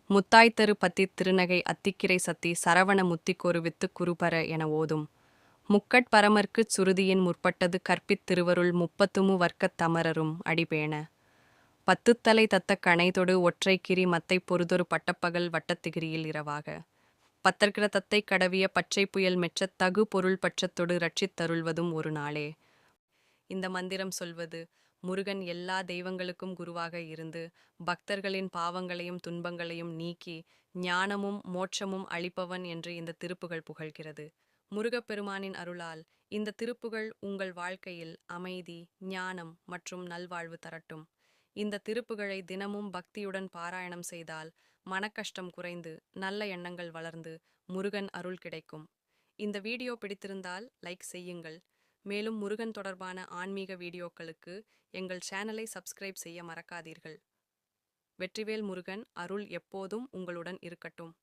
முத்தாய்த்தரு பத்தித் திருநகை அத்திக்கிரை சத்தி சரவண முத்திக்கொரு வித்துக் குருபர என ஓதும். முக்கட் பரமர்க்குச் சுருதியின் முற்பட்டது கற்பித் திருவருள் முப்பத்துமு வர்க்கத் தமரரும் அடிபேண. பத்துத்தலை தத்தக் கணைதொடு ஒற்றைக் கிரி மத்தைப் பொருதொரு பட்டப்பகல் வட்டத்திகிரியில் இரவாக. பத்தர்க்கிற தத்தைக் கடவிய பச்சைப் புயல் மெச்சத் தகு பொருள் பட்சத்தொடு ரட்சித் தருள்வதும் ஒரு நாளே. இந்த மந்திரம் சொல்வது முருகன் எல்லா தெய்வங்களுக்கும் குருவாக இருந்து பக்தர்களின் பாவங்களையும் துன்பங்களையும் நீக்கி ஞானமும் மோட்சமும் அளிப்பவன் என்று இந்த திருப்புகழ் புகழ்கிறது. முருகப்பெருமானின் அருளால் இந்த திருப்புகழ் உங்கள் வாழ்க்கையில் அமைதி, ஞானம் மற்றும் நல்வாழ்வு தரட்டும். இந்த திருப்புகழை தினமும் பக்தியுடன் பாராயணம் செய்தால் மனக்கஷ்டம் குறைந்து நல்ல எண்ணங்கள் வளர்ந்து முருகன் அருள் கிடைக்கும். இந்த வீடியோ பிடித்திருந்தால் லைக் செய்யுங்கள். மேலும் முருகன் தொடர்பான ஆன்மீக வீடியோக்களுக்கு எங்கள் சேனலை சப்ஸ்கிரைப் செய்ய மறக்காதீர்கள். வெற்றிவேல் முருகன் அருள் எப்போதும் உங்களுடன் இருக்கட்டும்.